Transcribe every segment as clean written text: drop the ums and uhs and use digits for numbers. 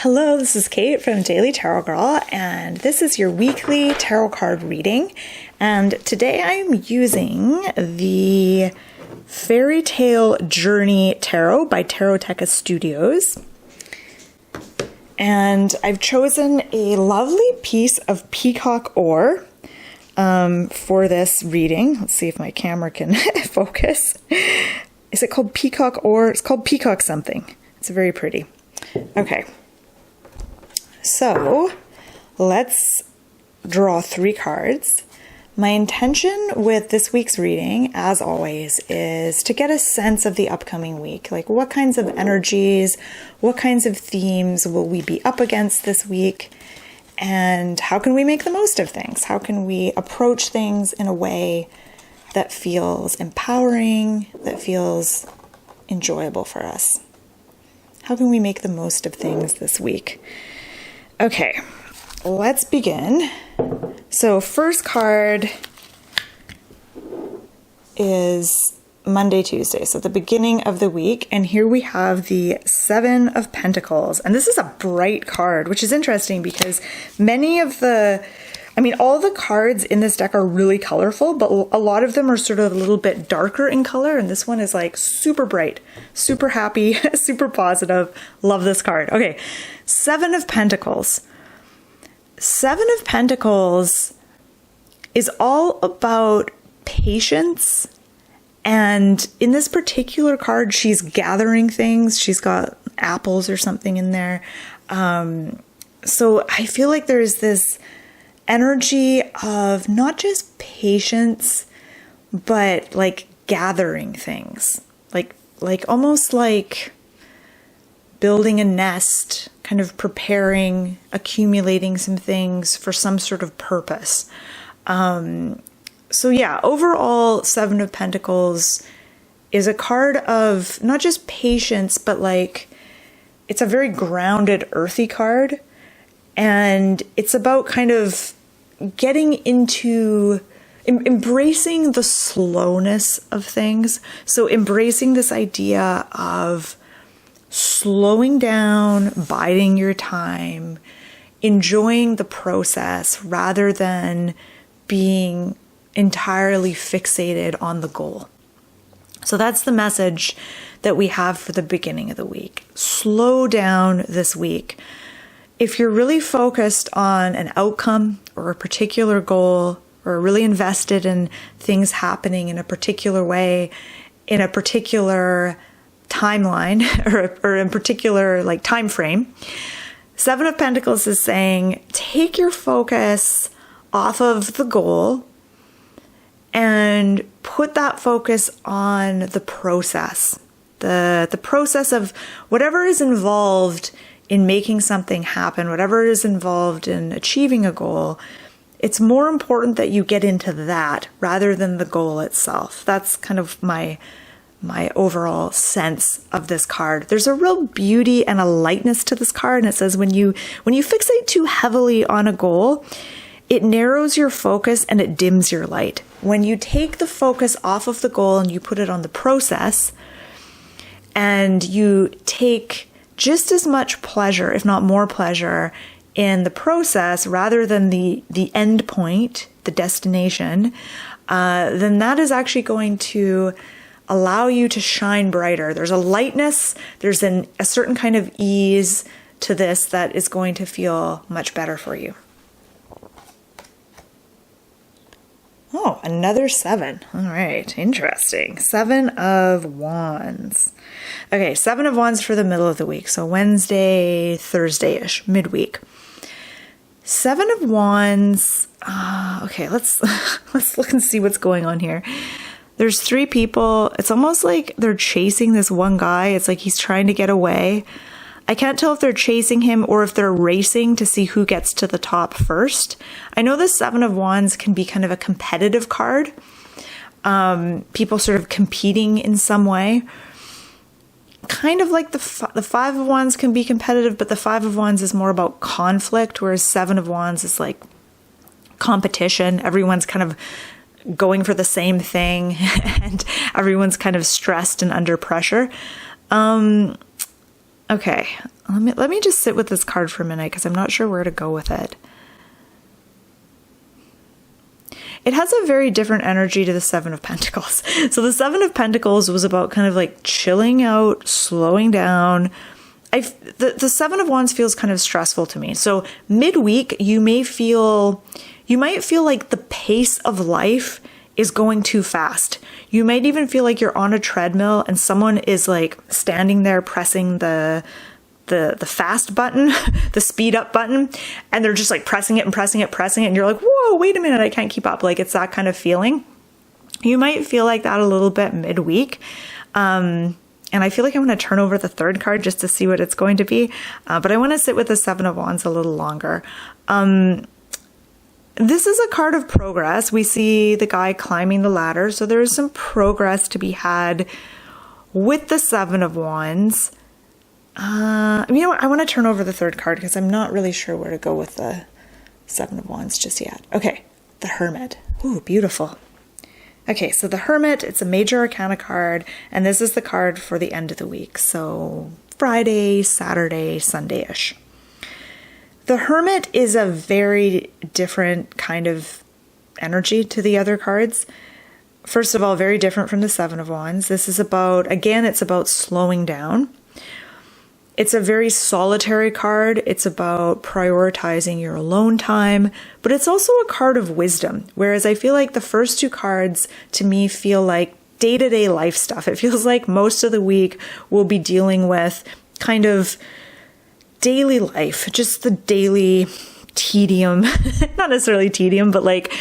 Hello, this is Kate from Daily Tarot Girl, and this is your weekly tarot card reading. And today I'm using the Fairy Tale Journey Tarot by Taroteca Studios. And I've chosen a lovely piece of peacock ore for this reading. Let's see if my camera can focus. Is it called peacock ore? It's called peacock something. It's very pretty. Okay. So let's draw 3 cards. My intention with this week's reading, as always, is to get a sense of the upcoming week. Like, what kinds of energies, what kinds of themes will we be up against this week? And how can we make the most of things? How can we approach things in a way that feels empowering, that feels enjoyable for us? How can we make the most of things this week? Okay, let's begin. So first card is Monday, Tuesday, so the beginning of the week. And here we have the 7 of Pentacles. And this is a bright card, which is interesting because all the cards in this deck are really colorful, but a lot of them are sort of a little bit darker in color. And this one is like super bright, super happy, super positive. Love this card. Okay, 7 of Pentacles. 7 of Pentacles is all about patience. And in this particular card, she's gathering things. She's got apples or something in there. So I feel like there's this energy of not just patience, but like gathering things, like almost like building a nest, kind of preparing, accumulating some things for some sort of purpose. So yeah, overall, 7 of Pentacles is a card of not just patience, but like it's a very grounded, earthy card. And it's about kind of getting into embracing the slowness of things. So embracing this idea of slowing down, biding your time, enjoying the process rather than being entirely fixated on the goal. So that's the message that we have for the beginning of the week. Slow down this week. If you're really focused on an outcome or a particular goal, or really invested in things happening in a particular way, in a particular timeline, or in particular like time frame, 7 of Pentacles is saying, take your focus off of the goal and put that focus on the process, the process of whatever is involved in making something happen, whatever is involved in achieving a goal. It's more important that you get into that rather than the goal itself. That's kind of my overall sense of this card. There's a real beauty and a lightness to this card, and it says when you fixate too heavily on a goal, it narrows your focus and it dims your light. When you take the focus off of the goal and you put it on the process, and you take just as much pleasure, if not more pleasure, in the process rather than the end point, the destination, then that is actually going to allow you to shine brighter. There's a lightness, there's a certain kind of ease to this that is going to feel much better for you. Oh, another 7. All right, interesting. 7 of Wands. Okay, 7 of Wands for the middle of the week. So Wednesday, Thursday-ish, midweek. 7 of Wands. Okay, let's look and see what's going on here. There's 3 people. It's almost like they're chasing this one guy. It's like he's trying to get away. I can't tell if they're chasing him or if they're racing to see who gets to the top first. I know the 7 of Wands can be kind of a competitive card. People sort of competing in some way. Kind of like the 5 of Wands can be competitive, but the 5 of Wands is more about conflict, whereas 7 of Wands is like competition. Everyone's kind of going for the same thing and everyone's kind of stressed and under pressure. Okay, let me just sit with this card for a minute because I'm not sure where to go with it. It has a very different energy to the Seven of Pentacles. So the Seven of Pentacles was about kind of like chilling out, slowing down. The Seven of Wands feels kind of stressful to me. So midweek, you might feel like the pace of life is going too fast. You might even feel like you're on a treadmill and someone is like standing there pressing the fast button, the speed up button, and they're just like pressing it, and you're like, whoa, wait a minute, I can't keep up. Like it's that kind of feeling. You might feel like that a little bit midweek. And I feel like I'm going to turn over the third card just to see what it's going to be. But I want to sit with the Seven of Wands a little longer. This is a card of progress. We see the guy climbing the ladder. So there is some progress to be had with the Seven of Wands. You know what? I want to turn over the third card because I'm not really sure where to go with the Seven of Wands just yet. Okay, the Hermit. Ooh, beautiful. Okay, so the Hermit, it's a major arcana card, and this is the card for the end of the week. So Friday, Saturday, Sunday-ish. The Hermit is a very different kind of energy to the other cards. First of all, very different from the Seven of Wands. This is about, again, it's about slowing down. It's a very solitary card. It's about prioritizing your alone time, but it's also a card of wisdom. Whereas I feel like the first two cards to me feel like day-to-day life stuff. It feels like most of the week we'll be dealing with kind of daily life, just the daily tedium, not necessarily tedium, but like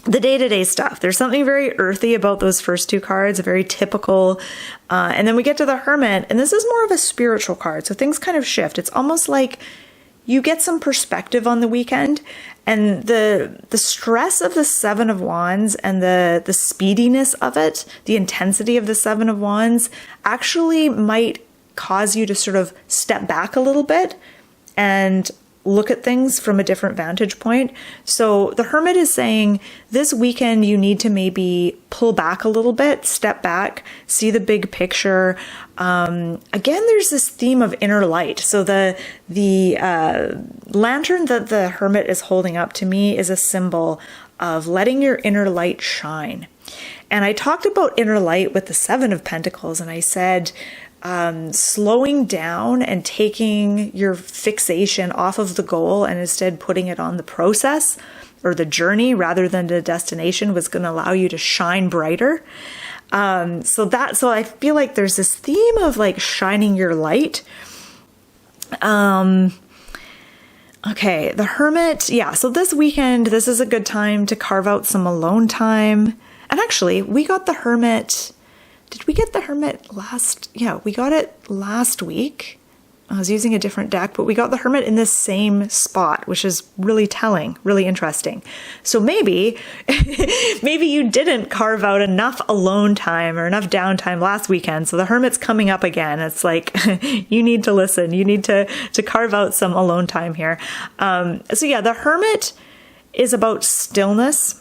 the day-to-day stuff. There's something very earthy about those first two cards, very typical. And then we get to the Hermit, and this is more of a spiritual card. So things kind of shift. It's almost like you get some perspective on the weekend, and the stress of the Seven of Wands and the speediness of it, the intensity of the Seven of Wands actually might cause you to sort of step back a little bit and look at things from a different vantage point. So the Hermit is saying this weekend you need to maybe pull back a little bit, step back, see the big picture. Again, there's this theme of inner light. So the lantern that the Hermit is holding up to me is a symbol of letting your inner light shine. And I talked about inner light with the Seven of Pentacles, and I said, slowing down and taking your fixation off of the goal and instead putting it on the process or the journey rather than the destination was going to allow you to shine brighter. So I feel like there's this theme of like shining your light. Okay, the Hermit. Yeah. So this weekend, this is a good time to carve out some alone time. And actually we got the Hermit. Did we get the Hermit last? Yeah, we got it last week. I was using a different deck, but we got the Hermit in this same spot, which is really telling, really interesting. So maybe you didn't carve out enough alone time or enough downtime last weekend. So the Hermit's coming up again. It's like, you need to listen. You need to carve out some alone time here. So yeah, the Hermit is about stillness.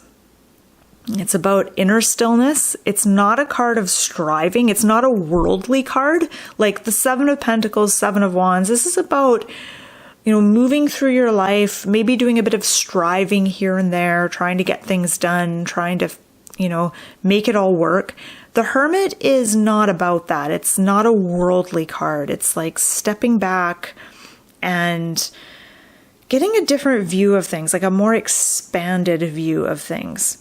It's about inner stillness. It's not a card of striving. It's not a worldly card like the Seven of Pentacles, Seven of Wands. This is about, moving through your life, maybe doing a bit of striving here and there, trying to get things done, trying to, make it all work. The Hermit is not about that. It's not a worldly card. It's like stepping back and getting a different view of things, like a more expanded view of things.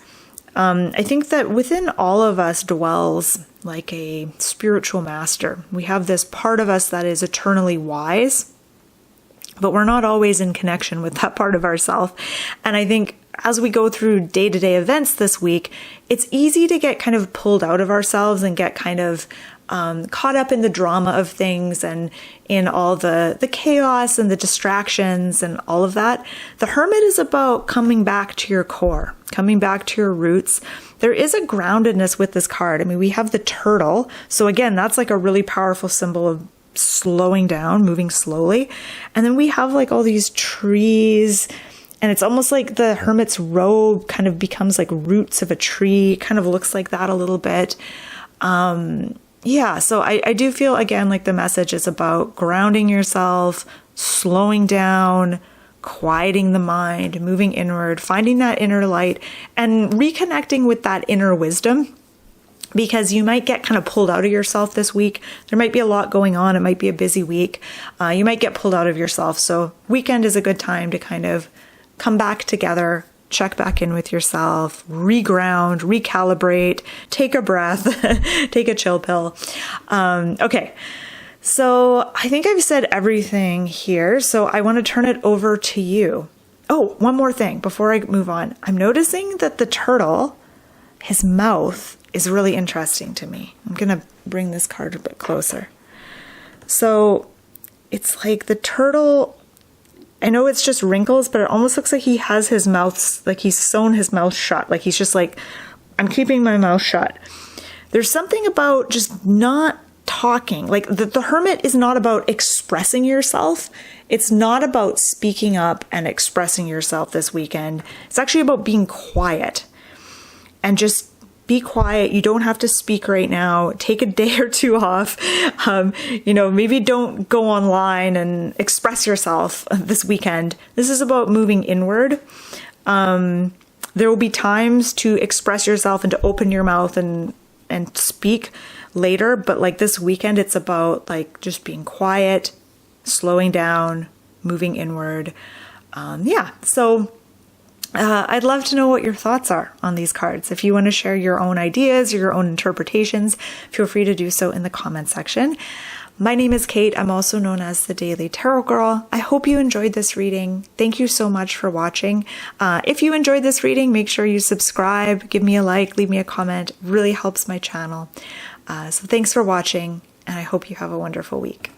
I think that within all of us dwells like a spiritual master. We have this part of us that is eternally wise, but we're not always in connection with that part of ourselves. And I think as we go through day-to-day events this week, it's easy to get kind of pulled out of ourselves and get kind of caught up in the drama of things and in all the chaos and the distractions and all of that. The Hermit is about coming back to your core, coming back to your roots. There is a groundedness with this card. I mean, we have the turtle. So again, that's like a really powerful symbol of slowing down, moving slowly. And then we have like all these trees, and it's almost like the Hermit's robe kind of becomes like roots of a tree. It kind of looks like that a little bit. yeah, so I do feel, again, like the message is about grounding yourself, slowing down, quieting the mind, moving inward, finding that inner light, and reconnecting with that inner wisdom, because you might get kind of pulled out of yourself this week. There might be a lot going on. It might be a busy week. You might get pulled out of yourself. So weekend is a good time to kind of come back together, check back in with yourself, reground, recalibrate, take a breath, take a chill pill. Okay. So I think I've said everything here. So I want to turn it over to you. Oh, one more thing before I move on. I'm noticing that the turtle, his mouth is really interesting to me. I'm going to bring this card a bit closer. So it's like the turtle, I know it's just wrinkles, but it almost looks like he has his mouth, like he's sewn his mouth shut. Like he's just like, I'm keeping my mouth shut. There's something about just not talking. Like the hermit is not about expressing yourself. It's not about speaking up and expressing yourself this weekend. It's actually about being quiet and just be quiet. You don't have to speak right now. Take a day or two off. Maybe don't go online and express yourself this weekend. This is about moving inward. There will be times to express yourself and to open your mouth and speak later. But like this weekend, it's about like just being quiet, slowing down, moving inward. So I'd love to know what your thoughts are on these cards. If you want to share your own ideas or your own interpretations, feel free to do so in the comment section. My name is Kate. I'm also known as the Daily Tarot Girl. I hope you enjoyed this reading. Thank you so much for watching. If you enjoyed this reading, make sure you subscribe, give me a like, leave me a comment. It really helps my channel. So thanks for watching, and I hope you have a wonderful week.